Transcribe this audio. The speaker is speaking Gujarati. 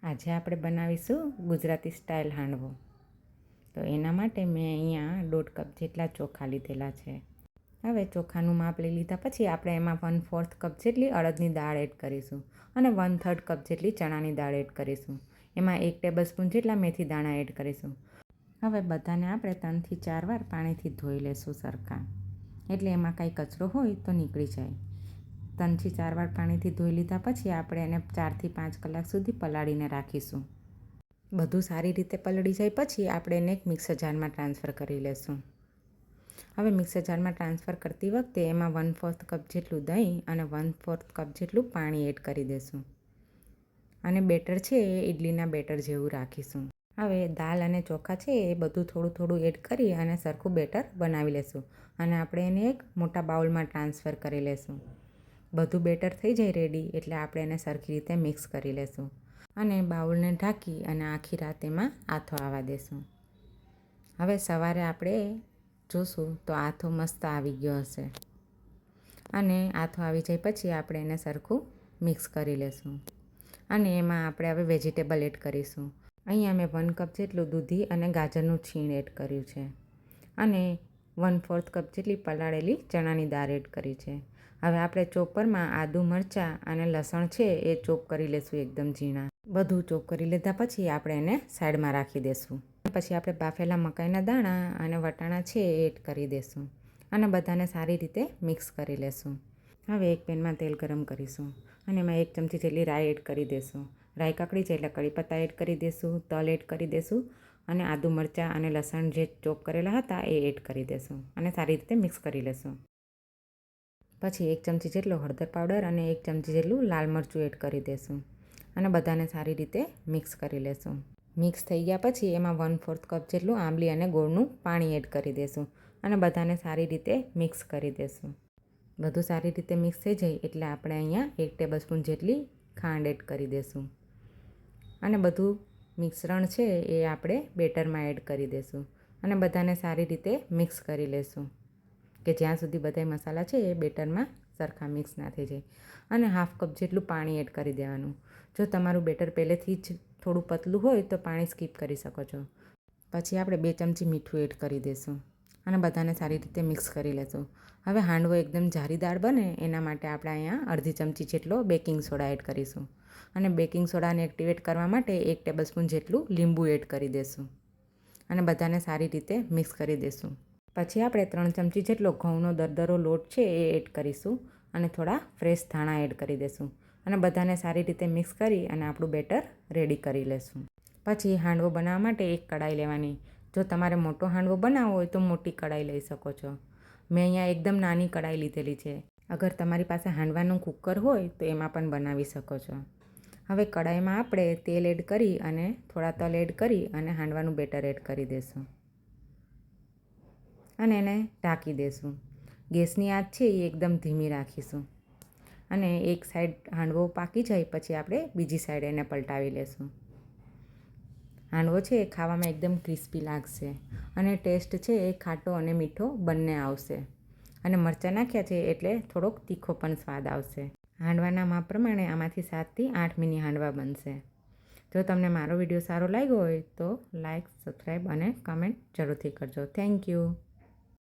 આજે આપણે બનાવીશું ગુજરાતી સ્ટાઇલ હાંડવો. તો એના માટે મેં અહીંયા 1.5 કપ જેટલા ચોખા લીધેલા છે. હવે ચોખાનું માપ લઈ લીધા પછી આપણે એમાં 1/4 કપ જેટલી અડદની દાળ એડ કરીશું અને 1/3 કપ જેટલી ચણાની દાળ એડ કરીશું. એમાં 1 ટેબલસ્પૂન જેટલા મેથી દાણા એડ કરીશું. હવે બધાને આપણે 3 થી 4 વાર પાણીથી ધોઈ લેશું સરખા, એટલે એમાં કાંઈ કચરો હોય તો નીકળી જાય. 3 થી 4 વાર પાણીથી ધોઈ લીધા પછી આપણે એને 4 થી 5 કલાક સુધી પલાળીને રાખીશું. બધું સારી રીતે પલળી જાય પછી આપણે એને એક મિક્સર જારમાં ટ્રાન્સફર કરી લેશું. હવે મિક્સર જારમાં ટ્રાન્સફર કરતી વખતે એમાં 1/4 કપ જેટલું દહીં અને 1/4 કપ જેટલું પાણી એડ કરી દેશું અને બેટર છે એ ઇડલીના બેટર જેવું રાખીશું. હવે દાળ અને ચોખા છે એ બધું થોડું થોડું એડ કરી અને સરખું બેટર બનાવી લેશું અને આપણે એને એક મોટા બાઉલમાં ટ્રાન્સફર કરી લેશું. બધું બેટર થઈ જાય રેડી એટલે આપણે એને સરખી રીતે મિક્સ કરી લેશું અને બાઉલને ઢાંકી અને આખી રાત એમાં આથો આવવા દેશું. હવે સવારે આપણે જોશું તો આથો મસ્ત આવી ગયો હશે અને આથો આવી જાય પછી આપણે એને સરખું મિક્સ કરી લેશું અને એમાં આપણે હવે વેજીટેબલ એડ કરીશું. અહીંયા મેં 1 કપ જેટલું દૂધી અને ગાજરનું છીણ એડ કર્યું છે અને 1/4 કપ જેટલી પલાળેલી ચણાની દાળ એડ કરી છે. હવે આપણે ચોપરમાં આદુ, મરચાં અને લસણ છે એ ચોપ કરી લેશું એકદમ ઝીણા. બધું ચોપ કરી લીધા પછી આપણે એને સાઈડમાં રાખી દેશું. પછી આપણે બાફેલા મકાઈના દાણા અને વટાણા છે એ એડ કરી દેશું અને બધાને સારી રીતે મિક્સ કરી લેશું. હવે એક પેનમાં તેલ ગરમ કરીશું અને એમાં 1 ચમચી જેટલી રાઈ એડ કરી દેશું. રાઈ કકડી જાય એટલે કડી પત્તા એડ કરી દેશું, તલ એડ કરી દેશું અને આદુ, મરચાં અને લસણ જે ચોપ કરેલા હતા એ એડ કરી દેશું અને સારી રીતે મિક્સ કરી લેશું. પછી 1 ચમચી જેટલો હળદર પાવડર અને 1 ચમચી જેટલું લાલ મરચું એડ કરી દેશું અને બધાને સારી રીતે મિક્સ કરી લેશું. મિક્સ થઈ ગયા પછી એમાં 1/4 કપ જેટલું આંબલી અને ગોળનું પાણી એડ કરી દેશું અને બધાને સારી રીતે મિક્સ કરી દેશું. બધું સારી રીતે મિક્સ થઈ જાય એટલે આપણે અહીંયા 1 ટેબલસ્પૂન જેટલી ખાંડ એડ કરી દેશું અને બધું મિશ્રણ છે એ આપણે બેટરમાં એડ કરી દેશું અને બધાને સારી રીતે મિક્સ કરી લેશું કે જ્યાં સુધી બધા મસાલા છે એ બેટરમાં સરખા મિક્સ ના થઈ જાય અને 1/2 કપ જેટલું પાણી એડ કરી દેવાનું. જો તમારું બેટર પહેલેથી જ થોડું પતલું હોય તો પાણી સ્કીપ કરી શકો છો. પછી આપણે 2 ચમચી મીઠું એડ કરી દઈશું અને બધાને સારી રીતે મિક્સ કરી લેશું. હવે હાંડવો એકદમ જારીદાર બને એના માટે આપણે અહીંયા અડધી ચમચી જેટલો બેકિંગ સોડા એડ કરીશું અને બેકિંગ સોડાને એક્ટિવેટ કરવા માટે 1 ટેબલસ્પૂન જેટલું લીંબુ એડ કરી દઈશું અને બધાને સારી રીતે મિક્સ કરી દઈશું. પછી આપણે 3 ચમચી જેટલો ઘઉંનો દરદરો લોટ છે એ એડ કરીશું અને થોડા ફ્રેશ ધાણા એડ કરી દઈશું અને બધાને સારી રીતે મિક્સ કરી અને આપણું બેટર રેડી કરી લેશું. પછી હાંડવો બનાવવા માટે એક કડાઈ લેવાની. જો તમારે મોટો હાંડવો બનાવવો હોય તો મોટી કડાઈ લઈ શકો છો. મેં અહીંયા એકદમ નાની કડાઈ લીધેલી છે. અગર તમારી પાસે હાંડવાનું કુકર હોય તો એમાં પણ બનાવી શકો છો. હવે કડાઈમાં આપણે તેલ એડ કરી અને થોડા તલ એડ કરી અને હાંડવાનું બેટર એડ કરી દઈશું અને એને ઢાંકી દઈશું. ગેસની આંચ છે એ એકદમ ધીમી રાખીશું અને એક સાઈડ હાંડવો પાકી જાય પછી આપણે બીજી સાઈડ એને પલટાવી લેશું. હાંડવો છે એ ખાવામાં એકદમ ક્રિસ્પી લાગશે અને ટેસ્ટ છે એ ખાટો અને મીઠો બંને આવશે અને મરચાં નાખ્યા છે એટલે થોડોક તીખો પણ સ્વાદ આવશે. હાંડવાના માપ પ્રમાણે આમાંથી 7 થી 8 મિની હાંડવા બનશે. જો તમને મારો વિડીયો સારો લાગ્યો હોય તો લાઈક, સબસ્ક્રાઈબ અને કમેન્ટ જરૂરથી કરજો. Thank you.